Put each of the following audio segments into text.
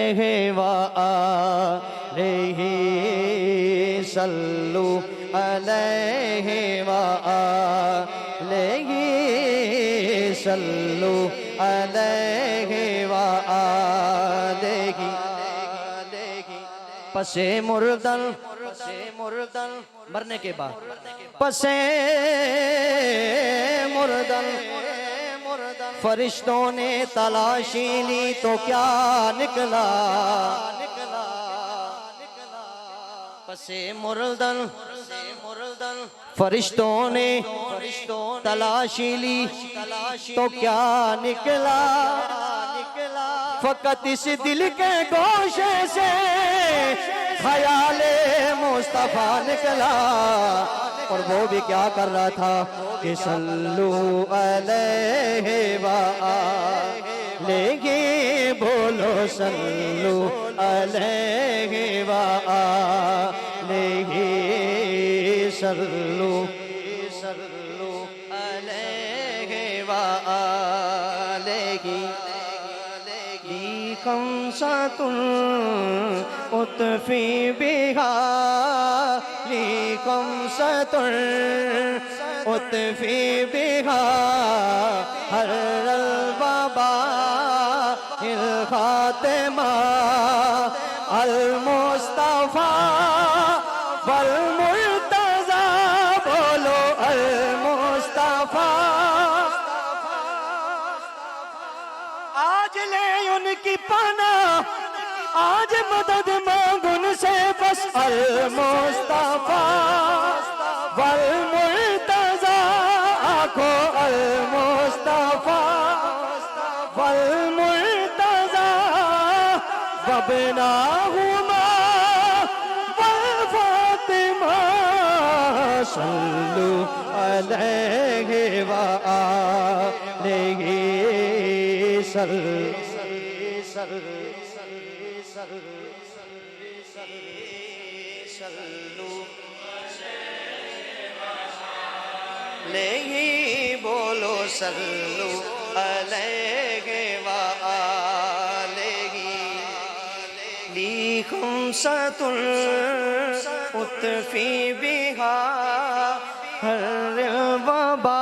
अलैहि व आलिहि सल्लु अलैहि व आलिहि सल्लु अलैहि व आलिहि। पसे मुर्दल मरने के बाद पसे मुर्दल फरिश्तों ने तलाशी ली तो क्या निकला। पसे मुर्दल फरिश्तों ने तलाशी ली तो क्या निकला। फकत इस दिल के गोशे से ख्याले मुस्तफा निकला। और वो भी क्या कर रहा था कि सल्लू अलैहि व आलिहि, बोलो सल्लू अलैहि व आलिहि सल्लू अलैहि व आलिहि। खमसतुन उतफी बिहा खमसतुन उतफी बिहा हर बाबा हिल खातिमा अल मुस्तफा वल मुर्तजा, बोलो अल मुस्तफा। आज ले उनकी पाना, आज मदद मांगुन से बस अल मुस्तफा वल मुर्तजा, आखो अल मुस्तफा वल मुर्तजा वबनाहुमा वल फातिमा सल्लु अलैहि व आलिहि सल्लु अलैहि, बोलो सल्लु अलैहि व आलिहि। ली खमसतुन उतफी बिहा हर वबा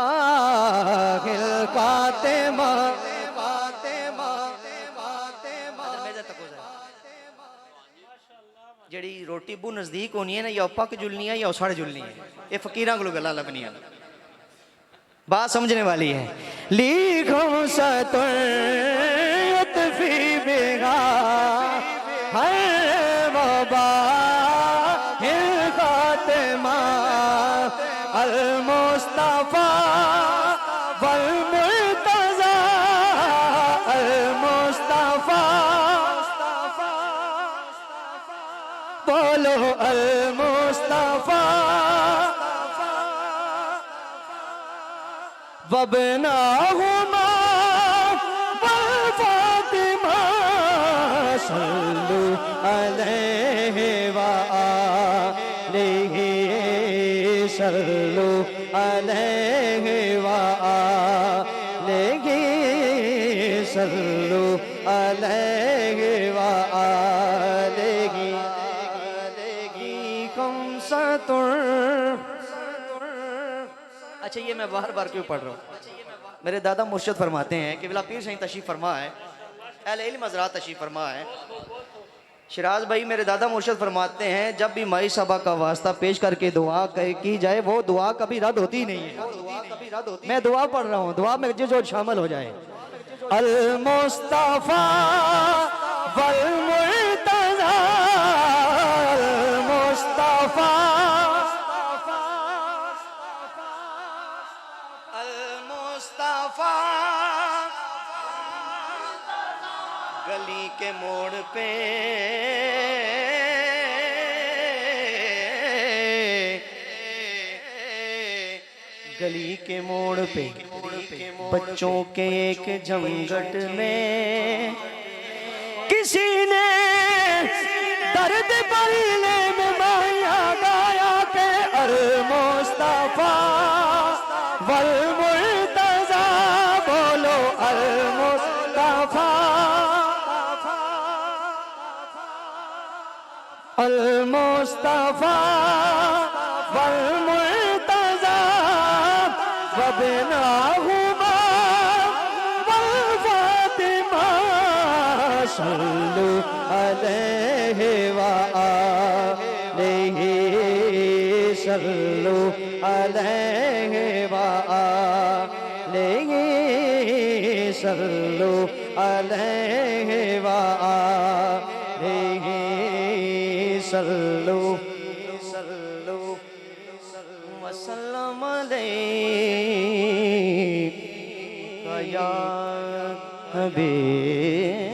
हिल कातिमा। जड़ी रोटी बू नजदीक होनी है ना, या पक जुलनी है या सड़ जुलनी है, ये फकीरां को गल्लां लभनियां। बात समझने वाली है। लिखो सतुफी बेगा है बाबा हिल खातिमा अल मुस्तफा वल मुर्तजा अल मुस्तफा, बोलो अल मुस्तफा वबनाहुमा वल फातिमा सल्लु अलैहि व आलिहि सल्लु अलैहि व आलिहि सल्लु अलैहि व आलिहि। अच्छा, ये मैं बार बार क्यों पढ़ रहा हूँ? मेरे दादा मुर्शद फरमाते हैं कि बिला पीर सही तशरीफ फरमा है, अहले इल्म हज़रात तशरीफ फरमा है। शिराज भाई मेरे दादा मुर्शद फरमाते हैं जब भी माई साहबा का वास्ता पेश करके दुआ की जाए वो दुआ कभी रद्द होती नहीं है। मैं दुआ पढ़ रहा हूँ, दुआ में जो शामिल हो जाए। अल मुस्तफा वल मुर्तजा अल मुस्तफा अल मुस्तफा गली के मोड़ पे गली के मोड़ पे बच्चों के एक जमघट में किसी ने दर्द बरने में माया गाया के अल मुस्तफा वल मुर्तजा, बोलो अल मुस्तफा अल मुस्तफा वल मुर्तजा वबनाहुमा वल फातिमा सल्लु अलैहि व आलिहि सल्लु अलैहि व आलिहि सल्लु अलैहि व आलिहि सल्लु सल्लु वसल्लम अलैहि या हबीब